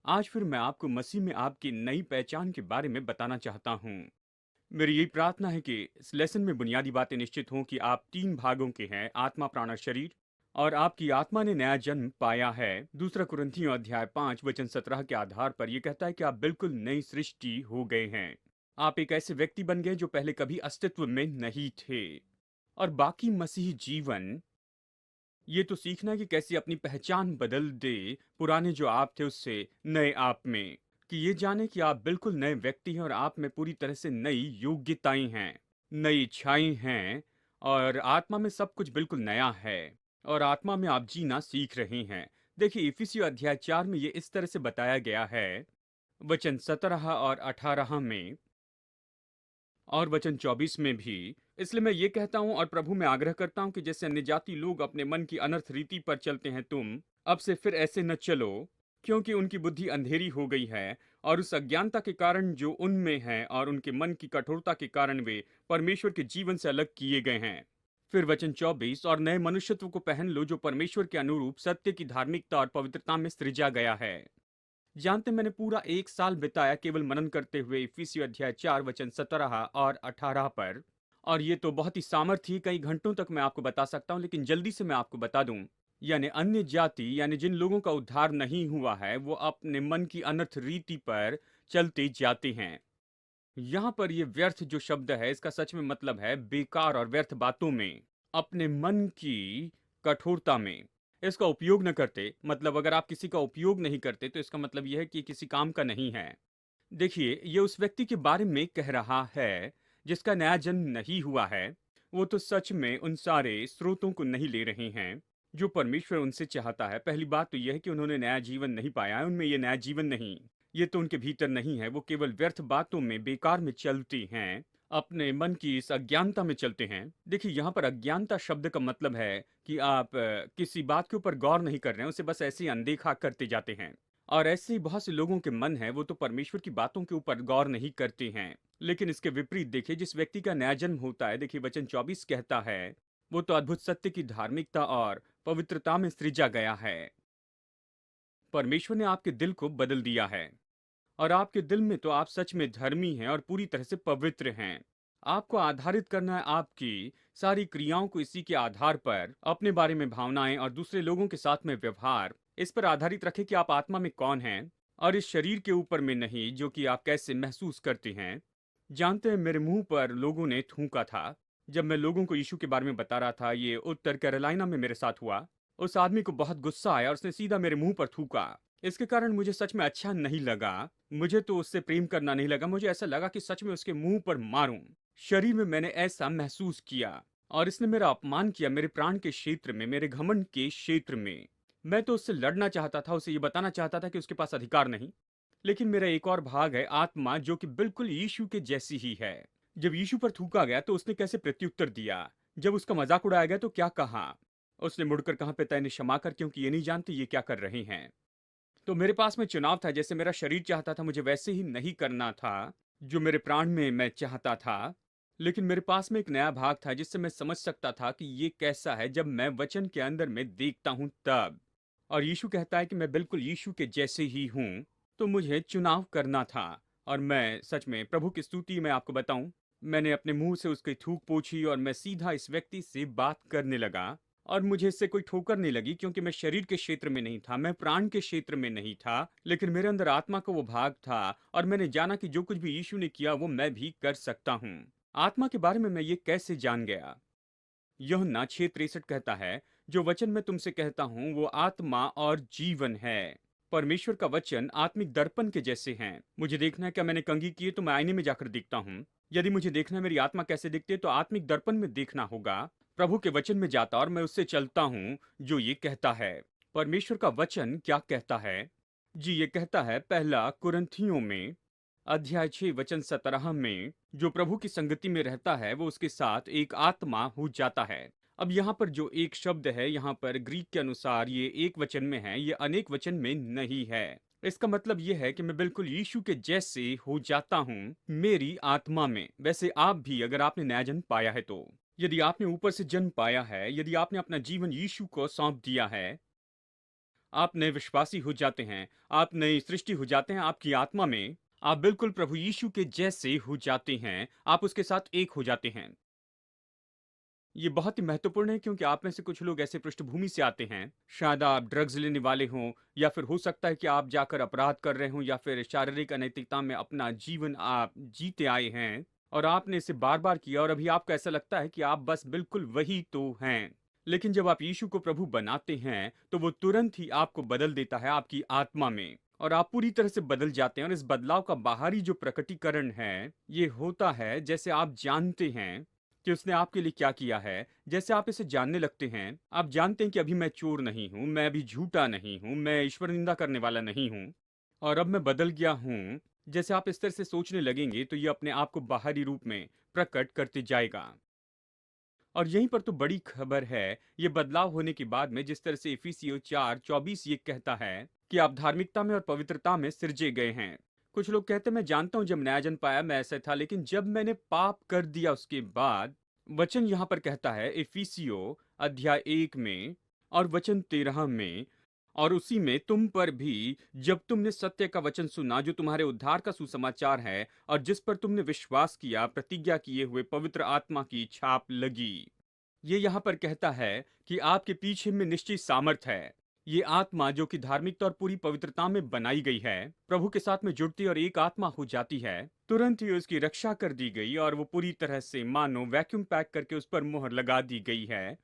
आज फिर मैं आपको मसीह में आपकी नई पहचान के बारे में बताना चाहता हूँ। मेरी यही प्रार्थना है कि इस लेसन में बुनियादी बातें निश्चित हों कि आप 3 भागों के हैं, आत्मा, प्राण और शरीर। और आपकी आत्मा ने नया जन्म पाया है। दूसरा कुरिन्थियों अध्याय 5 वचन 17 के आधार पर यह कहता है कि आप बिल्कुल नई सृष्टि हो गए हैं। आप एक ऐसे व्यक्ति बन गए जो पहले कभी अस्तित्व में नहीं थे। और बाकी मसीही जीवन ये तो सीखना है कि कैसे अपनी पहचान बदल दे, पुराने जो आप थे उससे नए आप में। कि ये जाने कि आप बिल्कुल नए व्यक्ति हैं और आप में पूरी तरह से नई योग्यताएं हैं, नई इच्छाएं हैं। और आत्मा में सब कुछ बिल्कुल नया है। और आत्मा में आप जीना सीख रहे हैं। देखिए इफिसियों अध्याय 4 में ये इस तरह से बताया गया है, वचन 17 और 18 में और वचन 24 में भी। इसलिए मैं ये कहता हूँ और प्रभु में आग्रह करता हूँ कि जैसे अन्य जाति लोग अपने मन की अनर्थ रीति पर चलते हैं, तुम अब से फिर ऐसे न चलो, क्योंकि उनकी बुद्धि अंधेरी हो गई है और उस अज्ञानता के कारण जो उनमें है और उनके मन की कठोरता के कारण वे परमेश्वर के जीवन से अलग किए गए हैं। फिर वचन 24, और नए मनुष्यत्व को पहन लो जो परमेश्वर के अनुरूप सत्य की धार्मिकता और पवित्रता में सृजा गया है। जानते, मैंने पूरा 1 साल बिताया केवल मनन करते हुए इफिसियों अध्याय 4 वचन 17 और 18 पर। और ये तो बहुत ही सामर्थ्य, कई घंटों तक मैं आपको बता सकता हूँ, लेकिन जल्दी से मैं आपको बता दूं। यानी अन्य जाति, यानी जिन लोगों का उद्धार नहीं हुआ है, वो अपने मन की अनर्थ रीति पर चलते जाते हैं। यहाँ पर ये व्यर्थ जो शब्द है, इसका सच में मतलब है बेकार और व्यर्थ बातों में, अपने मन की कठोरता में। इसका उपयोग न करते, मतलब अगर आप किसी का उपयोग नहीं करते तो इसका मतलब यह है कि किसी काम का नहीं है। देखिए ये उस व्यक्ति के बारे में कह रहा है जिसका नया जन्म नहीं हुआ है। वो तो सच में उन सारे स्रोतों को नहीं ले रहे हैं जो परमेश्वर उनसे चाहता है। पहली बात तो यह है कि उन्होंने नया जीवन नहीं पाया है, उनमें ये नया जीवन नहीं, ये तो उनके भीतर नहीं है। वो केवल व्यर्थ बातों में, बेकार में चलते हैं, अपने मन की इस अज्ञानता में चलते हैं। देखिए यहाँ पर अज्ञानता शब्द का मतलब है कि आप किसी बात के ऊपर गौर नहीं कर रहे हैं, उसे बस ऐसे ही अनदेखा करते जाते हैं। और ऐसे ही बहुत से लोगों के मन है, वो तो परमेश्वर की बातों के ऊपर गौर नहीं करते हैं। लेकिन इसके विपरीत देखिए, जिस व्यक्ति का नया जन्म होता है, देखिए वचन 24 कहता है, वो तो अद्भुत सत्य की धार्मिकता और पवित्रता में सृजा गया है। परमेश्वर ने आपके दिल को बदल दिया है और आपके दिल में तो आप सच में धर्मी हैं और पूरी तरह से पवित्र हैं। आपको आधारित करना है आपकी सारी क्रियाओं को इसी के आधार पर, अपने बारे में भावनाएं और दूसरे लोगों के साथ में व्यवहार इस पर आधारित रखें कि आप आत्मा में कौन हैं और इस शरीर के ऊपर में नहीं, जो कि आप कैसे महसूस करते हैं। जानते हैं, मेरे मुंह पर लोगों ने थूका था जब मैं लोगों को यीशु के बारे में बता रहा था। ये उत्तर कैरोलिना में मेरे साथ हुआ। उस आदमी को बहुत गुस्सा आया और उसने सीधा मेरे मुंह पर थूका। इसके कारण मुझे सच में अच्छा नहीं लगा। मुझे तो उससे प्रेम करना नहीं लगा, मुझे ऐसा लगा कि सच में उसके मुंह पर मारूं। शरीर में मैंने ऐसा महसूस किया और इसने मेरा अपमान किया, मेरे प्राण के क्षेत्र में, मेरे घमंड के क्षेत्र में। मैं तो उससे लड़ना चाहता था, उसे ये बताना चाहता था कि उसके पास अधिकार नहीं। लेकिन मेरा एक और भाग है, आत्मा, जो कि बिल्कुल यीशु के जैसी ही है। जब यीशु पर थूका गया तो उसने कैसे प्रत्युत्तर दिया, जब उसका मजाक उड़ाया गया तो क्या कहा। उसने मुड़कर कहा, पिता इन्हें क्षमा कर, क्योंकि ये नहीं जानते ये क्या कर रहे हैं। तो मेरे पास में चुनाव था, जैसे मेरा शरीर चाहता था मुझे वैसे ही नहीं करना था जो मेरे प्राण में मैं चाहता था। लेकिन मेरे पास में एक नया भाग था जिससे मैं समझ सकता था कि ये कैसा है जब मैं वचन के अंदर में देखता हूं तब। और यीशु कहता है कि मैं बिल्कुल यीशु के जैसे ही हूं। तो मुझे चुनाव करना था। और मैं सच में, प्रभु की स्तुति मैं आपको बताऊं, मैंने अपने मुंह से उसकी थूक पोंछी और मैं सीधा इस व्यक्ति से बात करने लगा। और मुझे इससे कोई ठोकर नहीं लगी, क्योंकि मैं शरीर के क्षेत्र में नहीं था, मैं प्राण के क्षेत्र में नहीं था, लेकिन मेरे अंदर आत्मा का वो भाग था। और मैंने जाना कि जो कुछ भी यीशु ने किया वो मैं भी कर सकता हूँ। आत्मा के बारे में मैं ये कैसे जान गया? यूहन्ना 6:63 कहता है, जो वचन मैं तुमसे कहता हूँ वो आत्मा और जीवन है। परमेश्वर का वचन आत्मिक दर्पण के जैसे हैं। मुझे देखना है क्या मैंने कंघी की है तो मैं आईने में जाकर देखता हूँ। यदि मुझे देखना है मेरी आत्मा कैसे दिखती है तो आत्मिक दर्पण में देखना होगा। प्रभु के वचन में जाता और मैं उससे चलता हूँ जो ये कहता है। परमेश्वर का वचन क्या कहता है? जी ये कहता है, पहला कुरिन्थियों में अध्याय 6 वचन 17 में, जो प्रभु की संगति में रहता है वो उसके साथ एक आत्मा हो जाता है। अब यहाँ पर जो एक शब्द है, यहाँ पर ग्रीक के अनुसार ये एक वचन में है, ये अनेक वचन में नहीं है। इसका मतलब ये है कि मैं बिल्कुल यीशु के जैसे हो जाता हूँ मेरी आत्मा में। वैसे आप भी, अगर आपने नया जन्म पाया है तो, यदि आपने ऊपर से जन्म पाया है, यदि आपने अपना जीवन यीशु को सौंप दिया है, आप नए विश्वासी हो जाते हैं, आप नई सृष्टि हो जाते हैं आपकी आत्मा में, आप बिल्कुल प्रभु यीशु के जैसे हो जाते हैं, आप उसके साथ एक हो जाते हैं। ये बहुत ही महत्वपूर्ण है क्योंकि आप में से कुछ लोग ऐसे पृष्ठभूमि से आते हैं, शायद आप ड्रग्स लेने वाले हों या फिर हो सकता है कि आप जाकर अपराध कर रहे हों या फिर शारीरिक अनैतिकता में अपना जीवन आप जीते आए हैं और आपने इसे बार-बार किया और अभी आपको ऐसा लगता है कि आप बस बिल्कुल वही तो हैं। लेकिन जब आप यीशु को प्रभु बनाते हैं, तो वो तुरंत ही आपको बदल देता है आपकी आत्मा में और आप पूरी तरह से बदल जाते हैं और इस बदलाव का बाहरी जो प्रकटीकरण है, ये होता है जैसे आप जानते हैं कि उसने आपके लिए क्या किया है। जैसे आप इसे जानने लगते हैं, आप जानते हैं कि अभी मैं चोर नहीं हूँ, मैं अभी झूठा नहीं हूँ, मैं ईश्वर निंदा करने वाला नहीं हूँ और अब मैं बदल गया हूँ। जैसे आप इस तरह से सोचने लगेंगे, तो ये अपने आप को बाहरी रूप में प्रकट करते जाएगा। और यहीं पर तो बड़ी खबर है, ये बदलाव होने के बाद में जिस तरह से इफिसियों 4:24 ये कहता है कि आप धार्मिकता में और पवित्रता में सिरजे गए हैं। कुछ लोग कहते हैं मैं जानता हूँ जब नया जन्म पाया मैं ऐसा था, लेकिन जब मैंने पाप कर दिया उसके बाद, वचन यहाँ पर कहता है इफिसियों अध्याय 1 में और वचन 13 में, और उसी में तुम पर भी जब तुमने सत्य का वचन सुना जो तुम्हारे उद्धार का सुसमाचार है और जिस पर तुमने विश्वास किया, प्रतिज्ञा किए हुए पवित्र आत्मा की छाप लगी। ये यहाँ पर कहता है कि आपके पीछे में निश्चय सामर्थ है। ये आत्मा जो कि धार्मिकता और पूरी पवित्रता में बनाई गई है, प्रभु के साथ में जुड़ती और एक आत्मा हो जाती है, तुरंत ही उसकी रक्षा कर दी गई और वो पूरी तरह से मानो वैक्यूम पैक करके उस पर मुहर लगा दी गई है।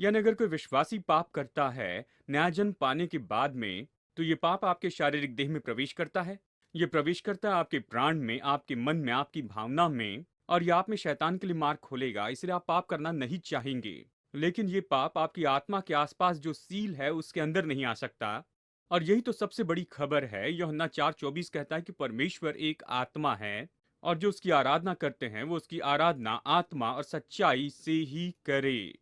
यानी अगर कोई विश्वासी पाप करता है नया जन्म पाने के बाद में, तो ये पाप आपके शारीरिक देह में प्रवेश करता है। ये प्रवेश करता है आपके प्राण में, आपके मन में, आपकी भावना में, और ये आप में शैतान के लिए मार्ग खोलेगा, इसलिए आप पाप करना नहीं चाहेंगे। लेकिन ये पाप आपकी आत्मा के आसपास जो सील है उसके अंदर नहीं आ सकता। और यही तो सबसे बड़ी खबर है। यूहन्ना 4:24 कहता है कि परमेश्वर एक आत्मा है और जो उसकी आराधना करते हैं वो उसकी आराधना आत्मा और सच्चाई से ही करे।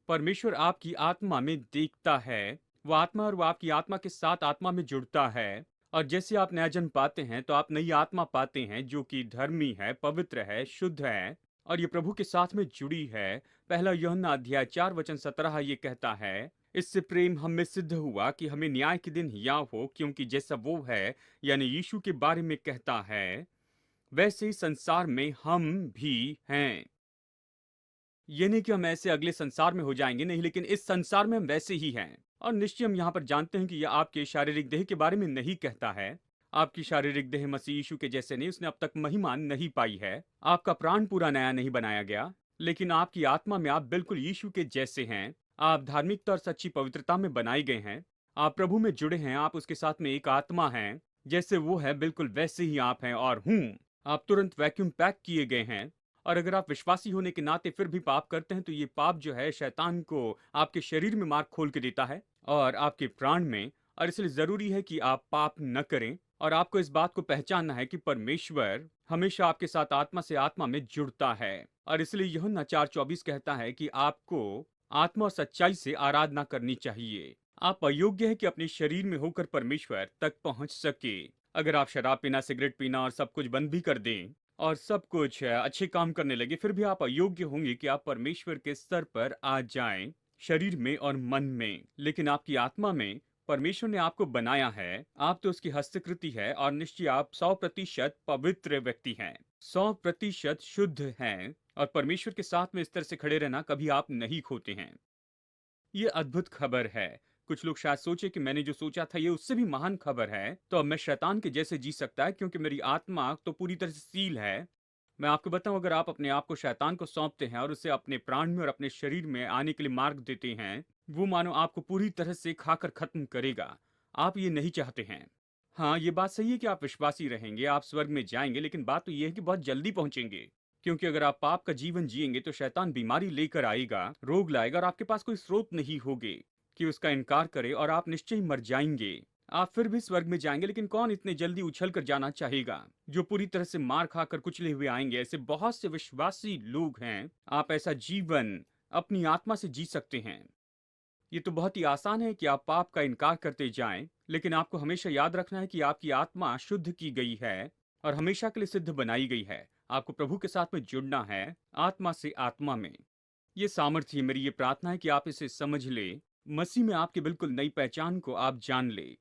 परमेश्वर आपकी आत्मा में देखता है, वो आत्मा और वो आपकी आत्मा के साथ आत्मा में जुड़ता है। और जैसे आप नया जन्म पाते हैं तो आप नई आत्मा पाते हैं जो कि धर्मी है, पवित्र है, शुद्ध है और ये प्रभु के साथ में जुड़ी है। पहला यूहन्ना अध्याय 4 वचन 17 ये कहता है, इससे प्रेम हम में सिद्ध हुआ कि हमें न्याय के दिन हियाव हो, क्योंकि जैसा वो है यानी यीशु के बारे में कहता है, वैसे ही संसार में हम भी हैं। ये नहीं कि हम ऐसे अगले संसार में हो जाएंगे, नहीं, लेकिन इस संसार में हम वैसे ही हैं। और निश्चय हम यहाँ पर जानते हैं कि यह आपके शारीरिक देह के बारे में नहीं कहता है। आपकी शारीरिक देह मसीह यीशु के जैसे नहीं, उसने अब तक महिमा नहीं पाई है। आपका प्राण पूरा नया नहीं बनाया गया, लेकिन आपकी आत्मा में आप बिल्कुल यीशु के जैसे हैं। आप धार्मिकता और सच्ची पवित्रता में बनाए गए हैं। आप प्रभु में जुड़े हैं, आप उसके साथ में एक आत्मा हैं। जैसे वो है बिल्कुल वैसे ही आप हैं और हूँ। आप तुरंत वैक्यूम पैक किए गए हैं। और अगर आप विश्वासी होने के नाते फिर भी पाप करते हैं, तो ये पाप जो है शैतान को आपके शरीर में मार्ग खोल के देता है और आपके प्राण में। और इसलिए जरूरी है कि आप पाप न करें और आपको इस बात को पहचानना है कि परमेश्वर हमेशा आपके साथ आत्मा से आत्मा में जुड़ता है। और इसलिए यूहन्ना 4:24 कहता है कि आपको आत्मा और सच्चाई से आराधना करनी चाहिए। आप अयोग्य है कि अपने शरीर में होकर परमेश्वर तक पहुंच सके। अगर आप शराब पीना, सिगरेट पीना और सब कुछ बंद भी कर दें और सब कुछ अच्छे काम करने लगे, फिर भी आप अयोग्य होंगे कि आप परमेश्वर के स्तर पर आ जाएं, शरीर में और मन में। लेकिन आपकी आत्मा में परमेश्वर ने आपको बनाया है, आप तो उसकी हस्तकृति है और निश्चय आप 100% पवित्र व्यक्ति हैं, 100% शुद्ध हैं और परमेश्वर के साथ में इस तरह से खड़े रहना कभी आप नहीं खोते हैं। ये अद्भुत खबर है। कुछ लोग शायद सोचे कि मैंने जो सोचा था ये उससे भी महान खबर है, तो अब मैं शैतान के जैसे जी सकता है क्योंकि मेरी आत्मा तो पूरी तरह से सील है। मैं आपको बताऊं, अगर आप अपने आप को शैतान को सौंपते हैं और उसे अपने प्राण में और अपने शरीर में आने के लिए मार्ग देते हैं, वो मानो आपको पूरी तरह से खाकर खत्म करेगा। आप ये नहीं चाहते हैं। हाँ, ये बात सही है कि आप विश्वासी रहेंगे, आप स्वर्ग में जाएंगे, लेकिन बात तो ये है कि बहुत जल्दी पहुंचेंगे। क्योंकि अगर आप पाप का जीवन जिएंगे तो शैतान बीमारी लेकर आएगा, रोग लाएगा और आपके पास कोई स्रोत नहीं होगे कि उसका इनकार करे और आप निश्चय ही मर जाएंगे। आप फिर भी स्वर्ग में जाएंगे, लेकिन कौन इतने जल्दी उछल कर जाना चाहेगा जो पूरी तरह से मार खाकर कुचले हुए आएंगे? ऐसे बहुत से विश्वासी लोग हैं। आप ऐसा जीवन अपनी आत्मा से जी सकते हैं। ये तो बहुत ही आसान है कि आप पाप का इनकार करते जाएं, लेकिन आपको हमेशा याद रखना है कि आपकी आत्मा शुद्ध की गई है और हमेशा के लिए सिद्ध बनाई गई है। आपको प्रभु के साथ में जुड़ना है, आत्मा से आत्मा में। ये सामर्थ्य, मेरी ये प्रार्थना है कि आप इसे समझ ले मसीह में आपकी बिल्कुल नई पहचान को आप जान लें।